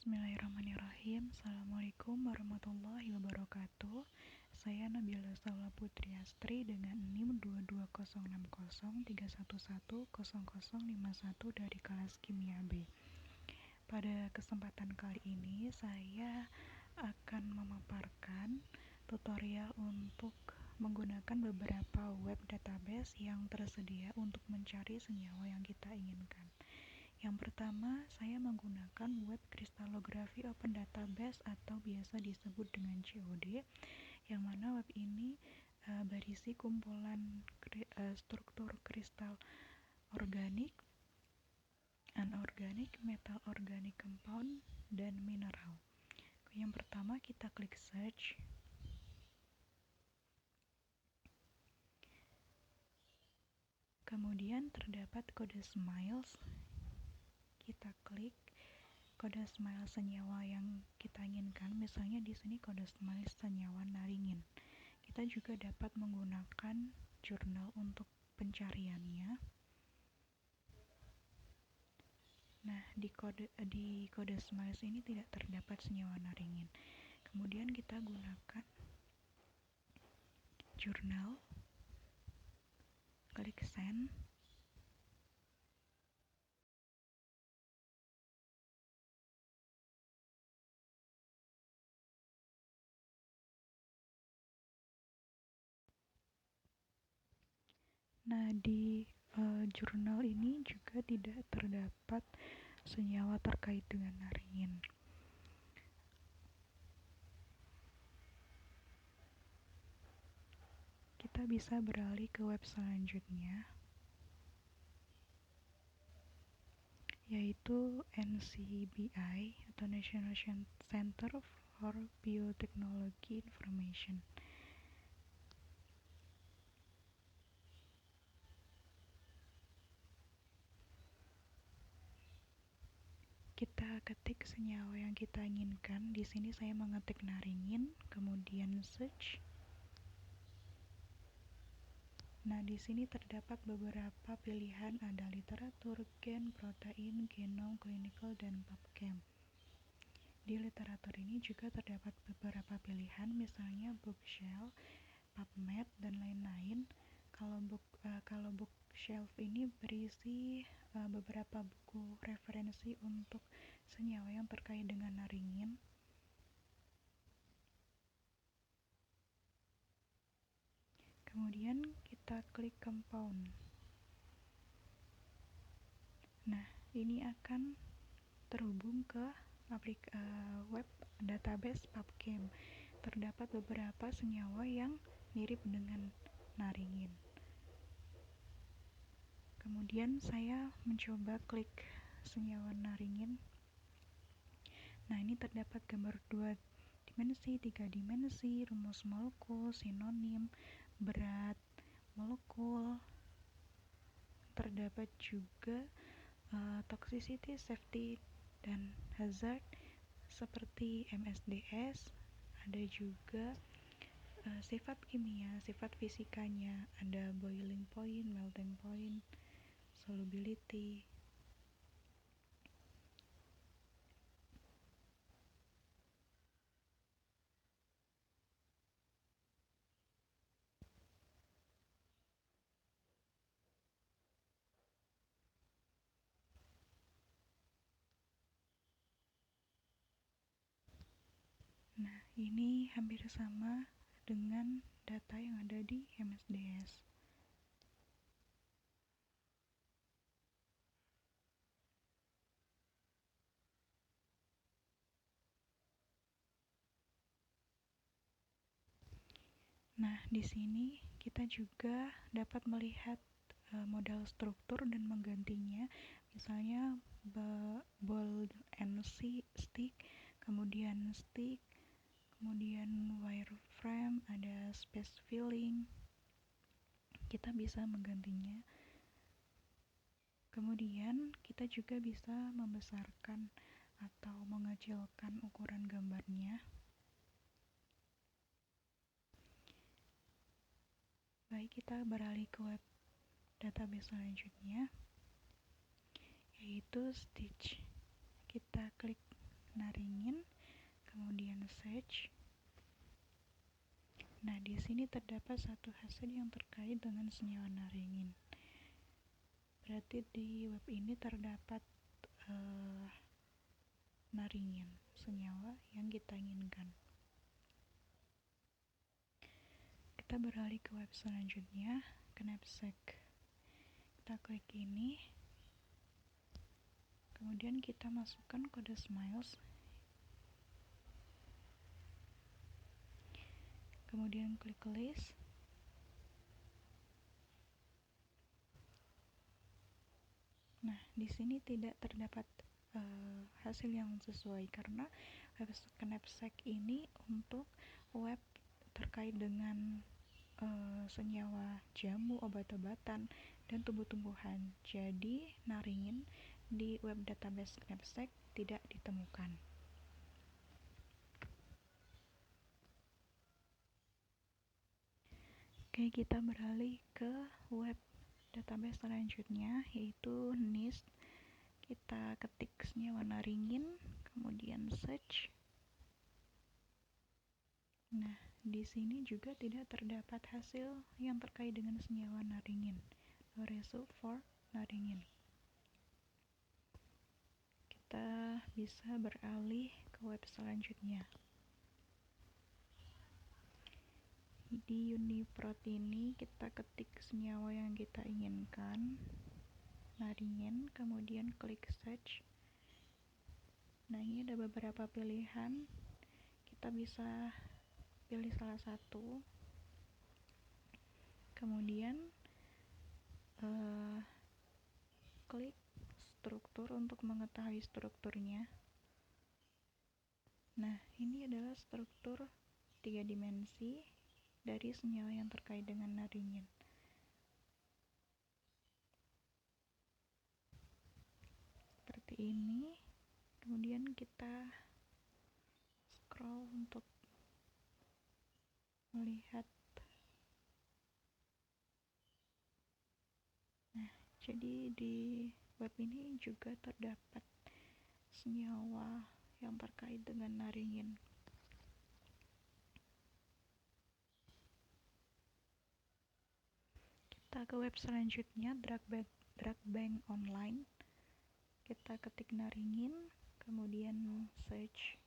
Bismillahirrahmanirrahim. Assalamualaikum warahmatullahi wabarakatuh. Saya Nabila Saula Putriastri dengan NIM 2206031110051 dari kelas Kimia B. Pada kesempatan kali ini saya akan memaparkan tutorial untuk menggunakan beberapa web database yang tersedia untuk mencari senyawa yang kita inginkan. Yang pertama, saya menggunakan web Crystallography Open Database atau biasa disebut dengan COD, yang mana web ini berisi kumpulan struktur kristal organik, anorganik, metal organic compound, dan mineral. Yang pertama, kita klik search. Kemudian terdapat kode SMILES. Kita klik kode SMILES senyawa yang kita inginkan. Misalnya di sini kode SMILES senyawa naringin. Kita juga dapat menggunakan jurnal untuk pencariannya. Nah, di kode SMILES ini tidak terdapat senyawa naringin. Kemudian kita gunakan jurnal, klik send. Nah, di jurnal ini juga tidak terdapat senyawa terkait dengan naringin. Kita bisa beralih ke web selanjutnya, yaitu NCBI atau National Center for Biotechnology Information. Kita ketik senyawa yang kita inginkan. Di sini saya mengetik naringin, kemudian search. Nah, di sini terdapat beberapa pilihan, ada literatur, gen, protein, genom, clinical, dan PubChem. Di literatur ini juga terdapat beberapa pilihan, misalnya Bookshelf, PubMed, dan lain-lain. Kalau Bookshelf ini berisi beberapa buku referensi untuk senyawa yang terkait dengan naringin. Kemudian kita klik compound. Nah, ini akan terhubung ke web database PubChem. Terdapat beberapa senyawa yang mirip dengan naringin. Kemudian saya mencoba klik senyawa naringin. Nah, ini terdapat gambar 2 dimensi, 3 dimensi, rumus molekul, sinonim, berat molekul. Terdapat juga toxicity, safety, dan hazard seperti MSDS. Ada juga sifat kimia, sifat fisikanya, ada boiling point, melting point, solubility. Nah, ini hampir sama dengan data yang ada di MSDS. Nah, di sini kita juga dapat melihat modal struktur dan menggantinya. Misalnya ball and stick, kemudian stick, kemudian wireframe, ada space filling. Kita bisa menggantinya. Kemudian kita juga bisa membesarkan atau mengecilkan ukuran gambarnya. Baik, kita beralih ke web database selanjutnya, yaitu Stitch. Kita klik naringin, kemudian search. Nah, di sini terdapat satu hasil yang terkait dengan senyawa naringin. Berarti di web ini terdapat naringin, senyawa yang kita inginkan. Kita beralih ke web selanjutnya, Knapsack. Kita klik ini, kemudian kita masukkan kode SMILES, kemudian klik list. Nah, di sini tidak terdapat hasil yang sesuai karena web Knapsack ini untuk web terkait dengan senyawa jamu, obat-obatan, dan tumbuh-tumbuhan. Jadi, naringin di web database Knapsack tidak ditemukan. Oke, kita beralih ke web database selanjutnya, yaitu NIST. Kita ketik senyawa naringin, kemudian search. Nah, di sini juga tidak terdapat hasil yang terkait dengan senyawa naringin. No result for naringin. Kita bisa beralih ke web selanjutnya. Di Uniprot ini kita ketik senyawa yang kita inginkan, naringin, kemudian klik search. Nah, ini ada beberapa pilihan. Kita bisa pilih salah satu, kemudian klik struktur untuk mengetahui strukturnya. Nah, ini adalah struktur 3 dimensi dari senyawa yang terkait dengan naringin. Seperti ini. Kemudian kita scroll untuk melihat. Nah, jadi di web ini juga terdapat senyawa yang terkait dengan naringin. Kita ke web selanjutnya, drug bank online. Kita ketik naringin, kemudian search.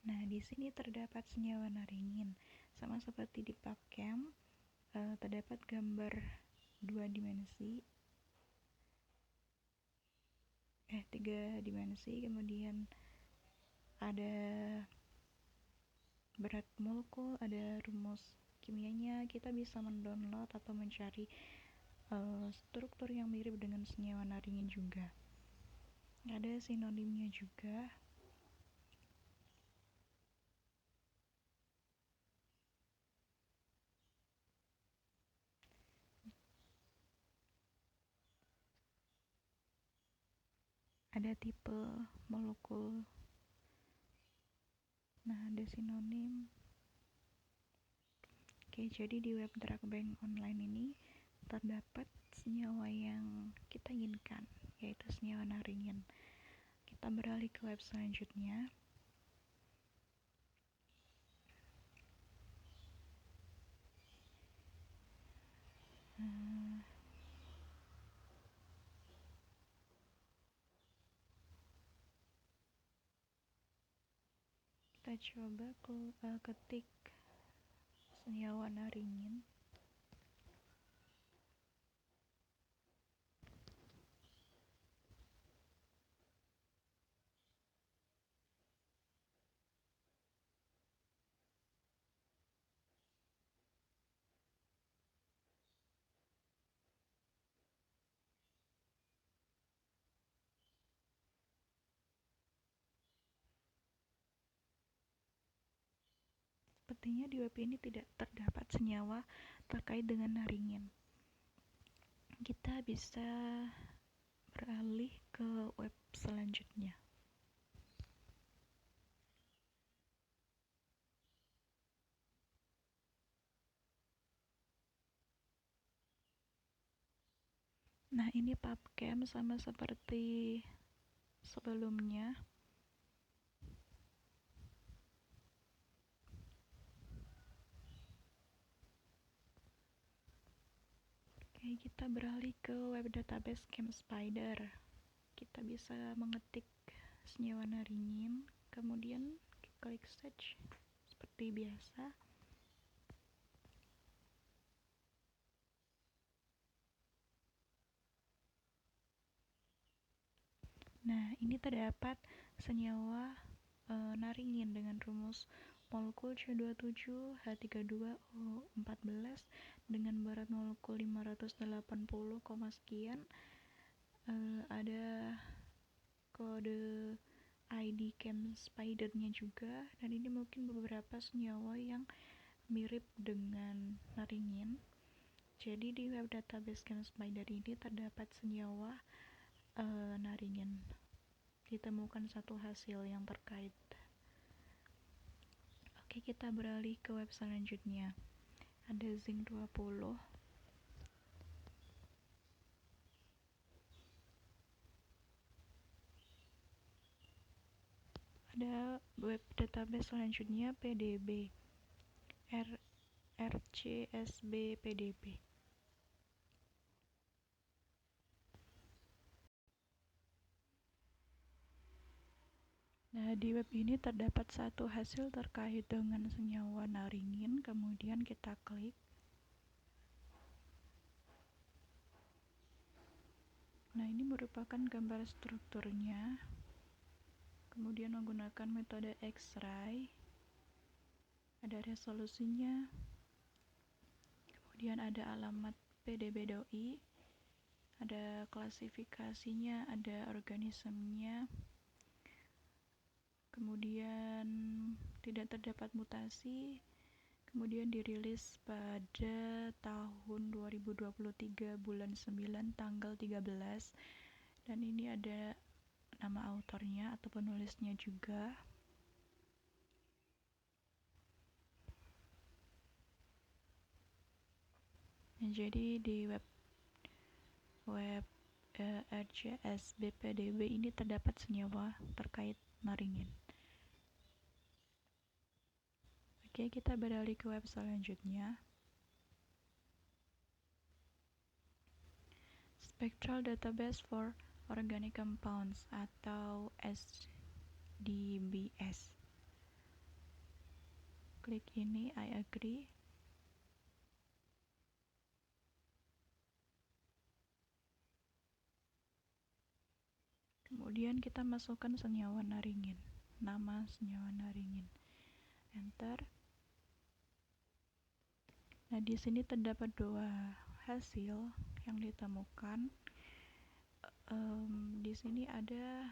Nah, di sini terdapat senyawa naringin. Sama seperti di PubChem, terdapat gambar 3 dimensi, kemudian ada berat molekul, ada rumus kimianya. Kita bisa mendownload atau mencari struktur yang mirip dengan senyawa naringin juga. Ada sinonimnya juga. Ada tipe molekul. Nah, ada sinonim. Oke, jadi di web drug bank online ini terdapat senyawa yang kita inginkan, yaitu senyawa naringin. Kita beralih ke web selanjutnya. Kita coba ketik senyawa naringin. Sepertinya di web ini tidak terdapat senyawa terkait dengan naringin. Kita bisa beralih ke web selanjutnya. Nah, ini PubChem sama seperti sebelumnya. Oke, kita beralih ke web database ChemSpider. Kita bisa mengetik senyawa naringin, kemudian klik search seperti biasa. Nah, ini terdapat senyawa naringin dengan rumus molekul C27H32O14 dengan berat molekul 580, sekian. Ada kode ID ChemSpider-nya juga, dan ini mungkin beberapa senyawa yang mirip dengan naringin. Jadi di web database ChemSpider ini terdapat senyawa naringin. Ditemukan satu hasil yang terkait. Oke, kita beralih ke web selanjutnya. Ada zinc 20. Ada web database selanjutnya PDB. RCSB PDB. Nah, di web ini terdapat satu hasil terkait dengan senyawa naringin, kemudian kita klik. Nah, ini merupakan gambar strukturnya. Kemudian menggunakan metode X-ray. Ada resolusinya. Kemudian ada alamat PDB-doi. Ada klasifikasinya, ada organismenya. Kemudian tidak terdapat mutasi. Kemudian dirilis pada tahun 2023 bulan 9 tanggal 13, dan ini ada nama autornya atau penulisnya juga. Jadi di web RCSBPDB ini terdapat senyawa terkait naringin. Oke, kita beralih ke web selanjutnya. Spectral Database for Organic Compounds atau SDBS. Klik ini, I agree. Kemudian kita masukkan senyawa naringin, nama senyawa naringin, enter. Nah, di sini terdapat dua hasil yang ditemukan. Di sini ada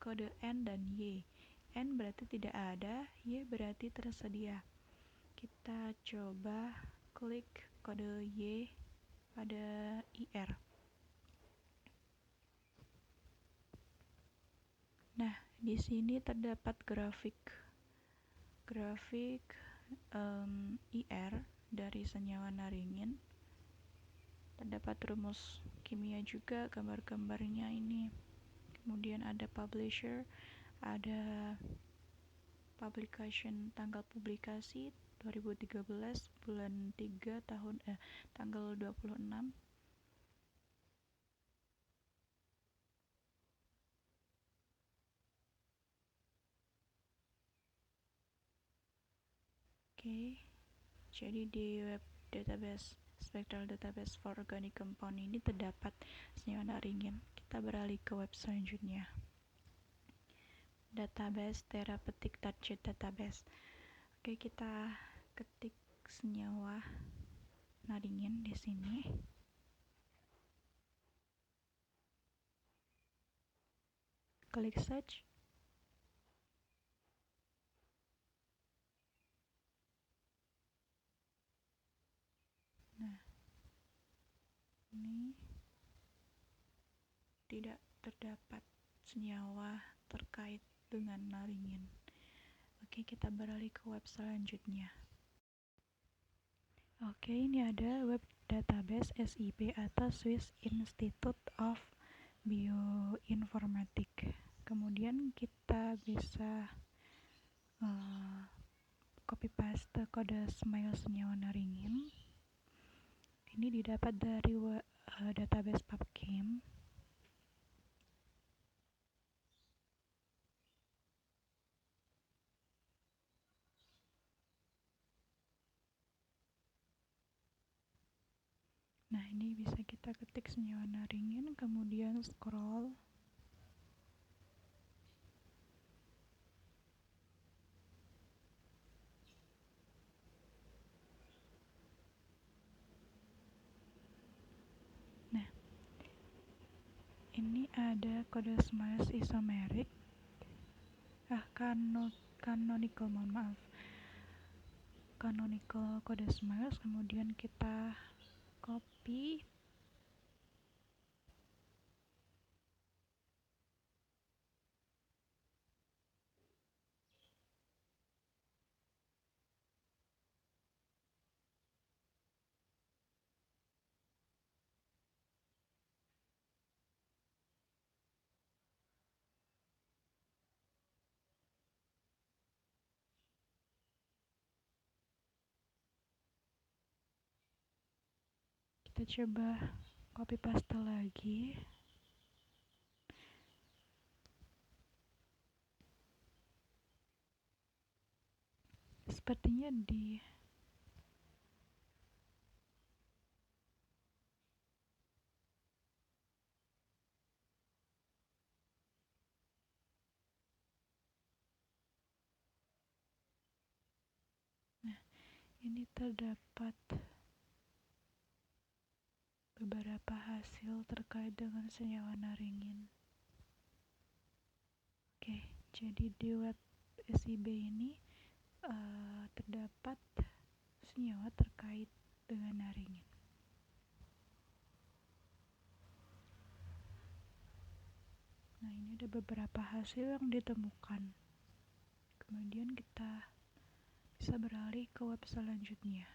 kode N dan Y. N berarti tidak ada, Y berarti tersedia. Kita coba klik kode Y pada IR. Nah, di sini terdapat grafik IR dari senyawa naringin. Terdapat rumus kimia juga, gambar-gambarnya ini. Kemudian ada publisher, ada publication, tanggal publikasi 2013 bulan 3 tanggal 26. Oke, jadi di web database Spectral Database for Organic Compound ini terdapat senyawa naringin. Kita beralih ke web selanjutnya. Database Therapeutic Target Database. Oke, kita ketik senyawa naringin di sini. Klik search. Nah, ini tidak terdapat senyawa terkait dengan naringin. Oke, kita beralih ke web selanjutnya. Oke, ini ada web database SIB atau Swiss Institute of Bioinformatics. Kemudian kita bisa copy paste kode smile senyawa naringin. Ini didapat dari database PubChem. Nah, ini bisa kita ketik senyawa naringin, kemudian scroll. Nah, ini ada kode smiles isomerik. Canonical, mohon maaf. Canonical kode smiles, kemudian kita copy. Kita coba copy paste lagi. Sepertinya ini terdapat beberapa hasil terkait dengan senyawa naringin. Oke, jadi di web SIB ini terdapat senyawa terkait dengan naringin. Nah, ini ada beberapa hasil yang ditemukan. Kemudian kita bisa beralih ke web selanjutnya.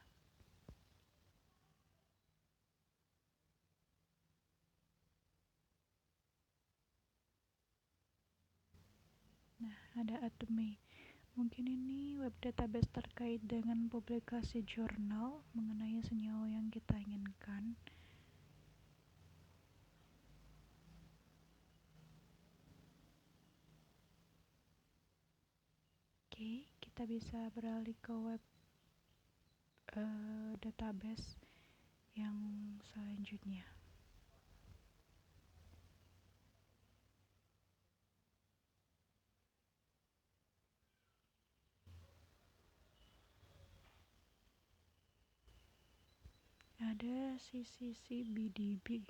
Nah, ada Atomy. Mungkin ini web database terkait dengan publikasi jurnal mengenai senyawa yang kita inginkan. Oke, kita bisa beralih ke web database yang selanjutnya. Ada CCCBDB.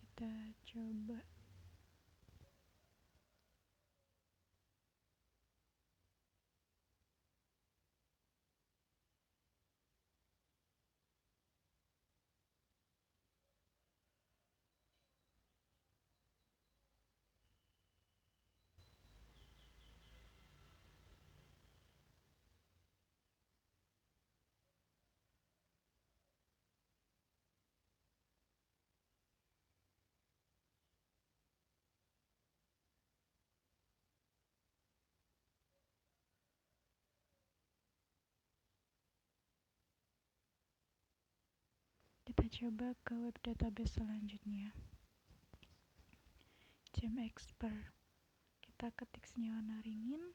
Kita coba. Kita coba ke web database selanjutnya. GemExpert. Kita ketik senyawa naringin.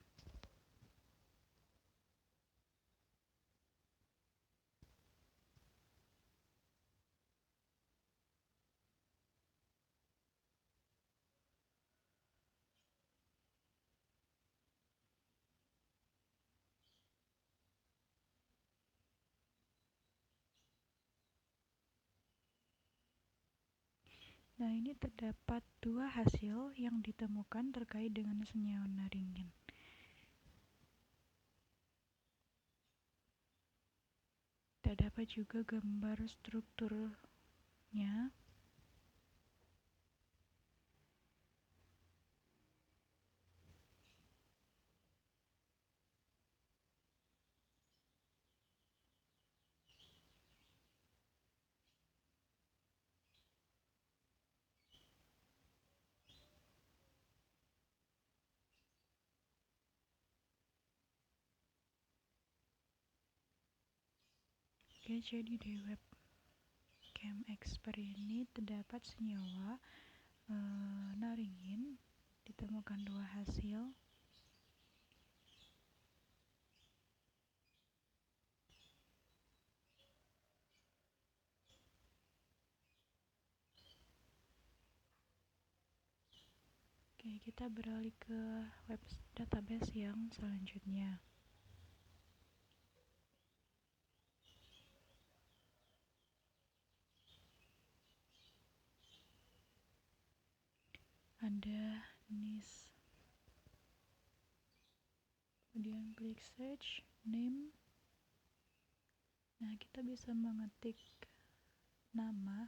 Nah, ini terdapat dua hasil yang ditemukan terkait dengan senyawa naringin. Terdapat juga gambar struktur selanjutnya. Oke, jadi di web ChemExpert ini terdapat senyawa naringin, ditemukan 2 hasil. Oke, kita beralih ke web database yang selanjutnya. Ada NIS, kemudian klik search name. Nah, kita bisa mengetik nama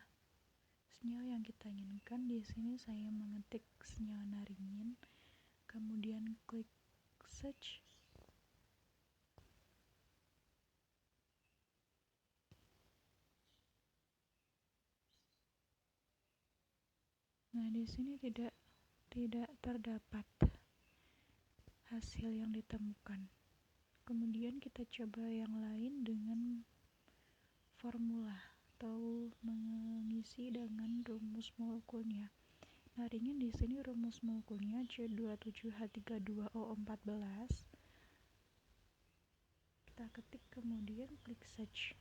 senyawa yang kita inginkan. Di sini saya mengetik senyawa naringin, kemudian klik search. Nah, di sini tidak terdapat hasil yang ditemukan. Kemudian kita coba yang lain dengan formula atau mengisi dengan rumus molekulnya. Naringin di sini rumus molekulnya C27H32O14. Kita ketik kemudian klik search.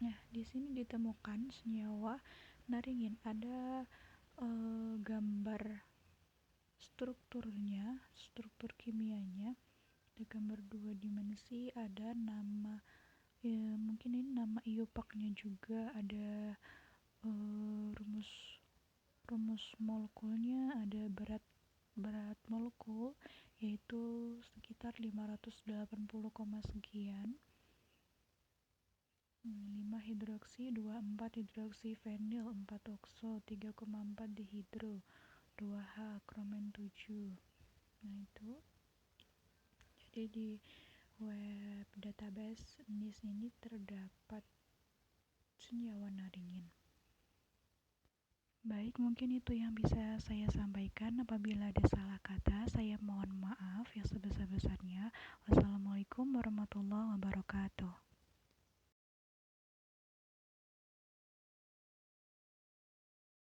Nah, di sini ditemukan senyawa naringin. Ada gambar strukturnya, struktur kimianya. Ada gambar 2 dimensi, ada nama, mungkin ini nama iopaknya juga, ada rumus molekulnya, ada berat molekul yaitu sekitar 580, sekian. 5 hidroksi, 24 hidroksi fenil, 4 okso, 3,4 dihidro, 2H kromen 7. Nah, itu. Jadi di web database NIS ini terdapat senyawa naringin. Baik, mungkin itu yang bisa saya sampaikan. Apabila ada salah kata, saya mohon maaf yang sebesar-besarnya. Wassalamualaikum warahmatullahi wabarakatuh.